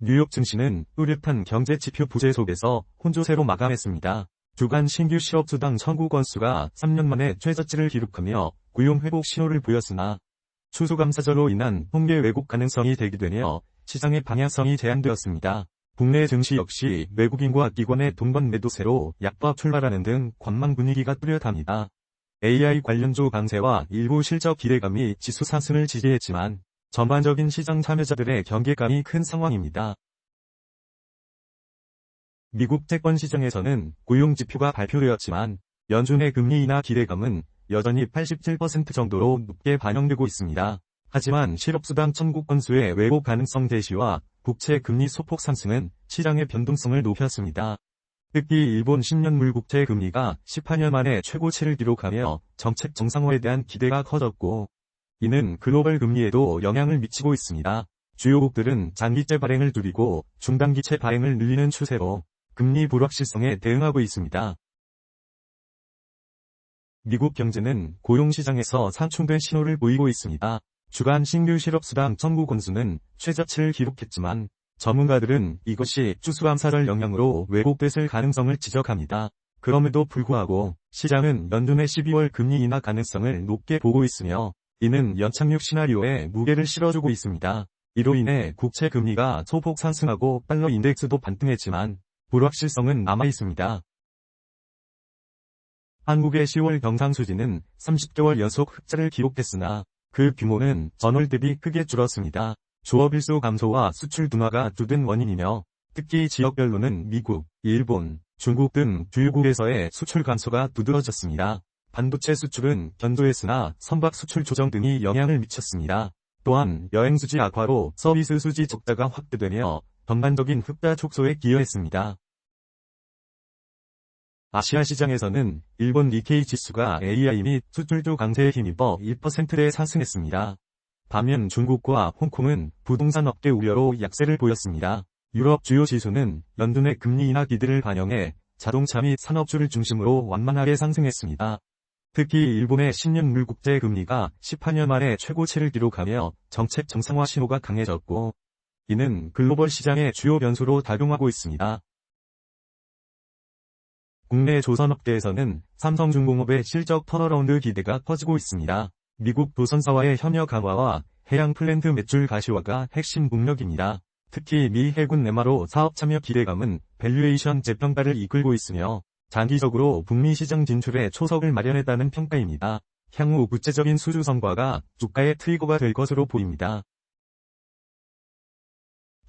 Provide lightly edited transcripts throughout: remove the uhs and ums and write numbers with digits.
뉴욕 증시는 뚜렷한 경제 지표 부재 속에서 혼조세로 마감했습니다. 주간 신규 실업수당 청구 건수가 3년 만에 최저치를 기록하며 고용 회복 신호를 보였으나 추수감사절로 인한 통계 왜곡 가능성이 대기되며 시장의 방향성이 제한되었습니다. 국내 증시 역시 외국인과 기관의 동반 매도세로 약보합 출발하는 등 관망 분위기가 뚜렷합니다. AI 관련주 강세와 일부 실적 기대감이 지수 상승을 지지했지만 전반적인 시장 참여자들의 경계감이 큰 상황입니다. 미국 채권 시장에서는 고용 지표가 발표되었지만 연준의 금리 인하 기대감은 여전히 87% 정도로 높게 반영되고 있습니다. 하지만 실업수당 청구 건수의 왜곡 가능성 제시와 국채 금리 소폭 상승은 시장의 변동성을 높였습니다. 특히 일본 10년물 국채 금리가 18년 만에 최고치를 기록하며 정책 정상화에 대한 기대가 커졌고, 이는 글로벌 금리에도 영향을 미치고 있습니다. 주요국들은 장기채 발행을 줄이고 중단기채 발행을 늘리는 추세로 금리 불확실성에 대응하고 있습니다. 미국 경제는 고용시장에서 상충된 신호를 보이고 있습니다. 주간 신규 실업수당 청구 건수는 최저치를 기록했지만 전문가들은 이것이 추수감사절 영향으로 왜곡됐을 가능성을 지적합니다. 그럼에도 불구하고 시장은 연준의 12월 금리 인하 가능성을 높게 보고 있으며 이는 연착륙 시나리오에 무게를 실어주고 있습니다. 이로 인해 국채 금리가 소폭 상승하고 달러 인덱스도 반등했지만 불확실성은 남아있습니다. 한국의 10월 경상수지는 30개월 연속 흑자를 기록했으나 그 규모는 전월 대비 크게 줄었습니다. 조업일수 감소와 수출 둔화가 주된 원인이며 특히 지역별로는 미국, 일본, 중국 등 주요국에서의 수출 감소가 두드러졌습니다. 반도체 수출은 견조했으나 선박 수출 조정 등이 영향을 미쳤습니다. 또한 여행수지 악화로 서비스 수지 적자가 확대되며 전반적인 흑자 축소에 기여했습니다. 아시아 시장에서는 일본 니케이 지수가 AI 및 수출주 강세에 힘입어 1%에 상승했습니다. 반면 중국과 홍콩은 부동산 업계 우려로 약세를 보였습니다. 유럽 주요 지수는 연준의 금리 인하 기대를 반영해 자동차 및 산업주를 중심으로 완만하게 상승했습니다. 특히 일본의 10년 물국제 금리가 18년 만에 최고치를 기록하며 정책 정상화 신호가 강해졌고, 이는 글로벌 시장의 주요 변수로 작용하고 있습니다. 국내 조선업계에서는 삼성중공업의 실적 턴어라운드 기대가 커지고 있습니다. 미국 조선사와의 협력 강화와 해양 플랜트 매출 가시화가 핵심 동력입니다. 특히 미 해군 네마로 사업 참여 기대감은 밸류에이션 재평가를 이끌고 있으며 장기적으로 북미 시장 진출에 초석을 마련했다는 평가입니다. 향후 구체적인 수주 성과가 주가의 트리거가 될 것으로 보입니다.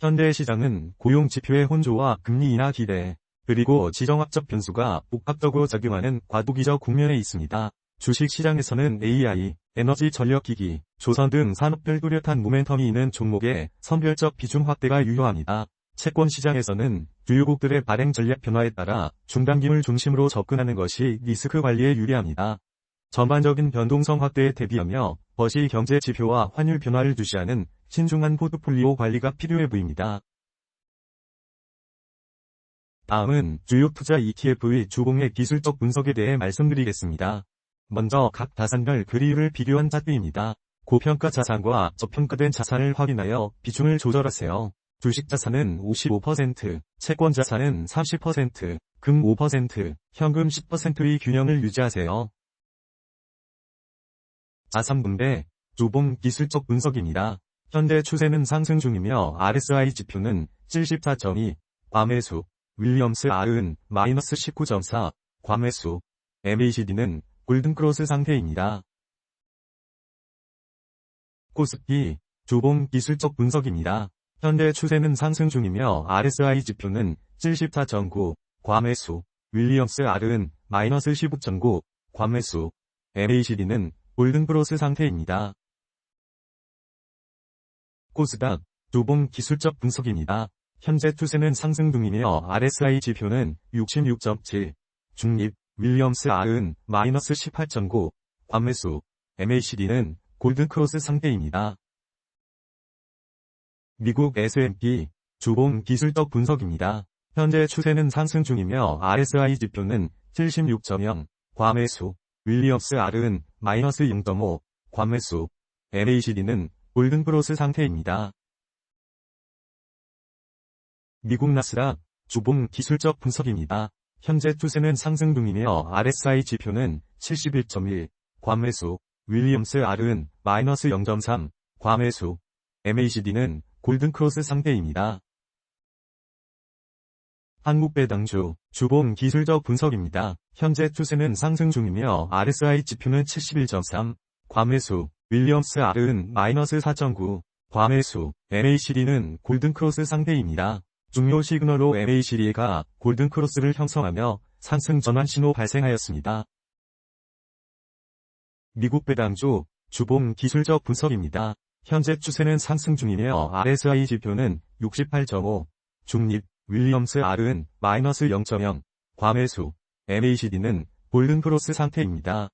현대 시장은 고용 지표의 혼조와 금리 인하 기대, 그리고 지정학적 변수가 복합적으로 작용하는 과도기적 국면에 있습니다. 주식시장에서는 AI, 에너지 전력기기, 조선 등 산업별 뚜렷한 모멘텀이 있는 종목의 선별적 비중 확대가 유효합니다. 채권시장에서는 주요국들의 발행 전략 변화에 따라 중단기물 중심으로 접근하는 것이 리스크 관리에 유리합니다. 전반적인 변동성 확대에 대비하며 거시 경제 지표와 환율 변화를 주시하는 신중한 포트폴리오 관리가 필요해 보입니다. 다음은 주요 투자 ETF의 주봉의 기술적 분석에 대해 말씀드리겠습니다. 먼저 각 자산별 그리율을 비교한 차트입니다. 고평가 자산과 저평가된 자산을 확인하여 비중을 조절하세요. 주식자산은 55%, 채권자산은 30%, 금 5%, 현금 10%의 균형을 유지하세요. 자산분배, 주봉 기술적 분석입니다. 현재 추세는 상승 중이며 RSI 지표는 74.2, 과매수, 윌리엄스 R은 마이너스 19.4, 과매수, MACD는 골든크로스 상태입니다. 코스피, 주봉 기술적 분석입니다. 현재 추세는 상승 중이며 RSI 지표는 74.9, 과매수, 윌리엄스 R은 마이너스 15.9, 과매수, MACD는 골든크로스 상태입니다. 코스닥, 주봉 기술적 분석입니다. 현재 추세는 상승 중이며 RSI 지표는 66.7, 중립, 윌리엄스 R은 마이너스 18.9, 과매수, MACD는 골든크로스 상태입니다. 미국 S&P, 주봉 기술적 분석입니다. 현재 추세는 상승 중이며 RSI 지표는 76.0, 과매수, 윌리엄스 R은 마이너스 0.5, 과매수, MACD는 골든크로스 상태입니다. 미국 나스닥 주봉 기술적 분석입니다. 현재 추세는 상승 중이며 RSI 지표는 71.1, 과매수, 윌리엄스 R은 마이너스 0.3, 과매수, MACD는 골든크로스 상태입니다. 한국배당주 주봉 기술적 분석입니다. 현재 추세는 상승 중이며 RSI 지표는 71.3, 과매수, 윌리엄스 R은 마이너스 4.9, 과매수, MACD는 골든크로스 상태입니다. 중요 시그널로 MACD가 골든크로스를 형성하며 상승 전환 신호 발생하였습니다. 미국 배당주 주봉 기술적 분석입니다. 현재 추세는 상승 중이며 RSI 지표는 68.5, 중립, 윌리엄스 R은 마이너스 0.0, 과매수, MACD는 골든크로스 상태입니다.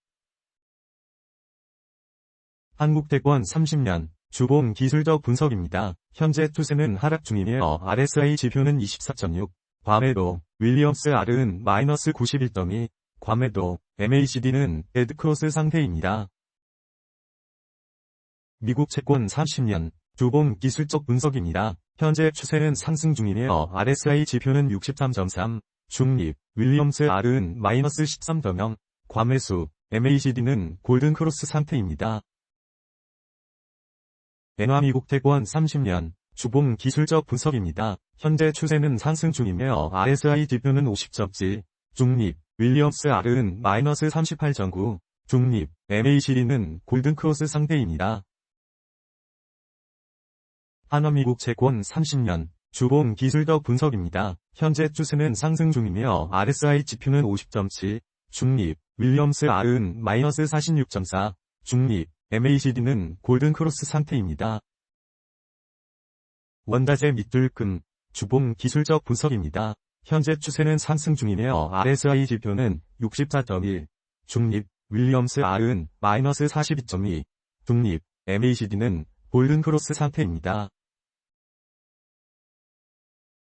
한국채권 30년 주봉 기술적 분석입니다. 현재 추세는 하락 중이며 RSI 지표는 24.6, 과매도, 윌리엄스 R은 마이너스 91.2, 과매도, MACD는 데드크로스 상태입니다. 미국 채권 30년 주봉 기술적 분석입니다. 현재 추세는 상승 중이며 RSI 지표는 63.3, 중립, 윌리엄스 R은 마이너스 13.0, 과매수, MACD는 골든크로스 상태입니다. 엔화 미국 채권 30년 주봉 기술적 분석입니다. 현재 추세는 상승 중이며 RSI 지표는 50.7, 중립, 윌리엄스 R은 마이너스 38.9, 중립, MACD는 골든크로스 상태입니다. 한화 미국 채권 30년 주봉 기술적 분석입니다. 현재 추세는 상승 중이며 RSI 지표는 50.7, 중립, 윌리엄스 R은 마이너스 46.4, 중립, MACD는 골든크로스 상태입니다. 원자재 밑줄금 주봉 기술적 분석입니다. 현재 추세는 상승 중이며 RSI 지표는 64.1, 중립, 윌리엄스 R은 마이너스 42.2, 중립, MACD는 골든크로스 상태입니다.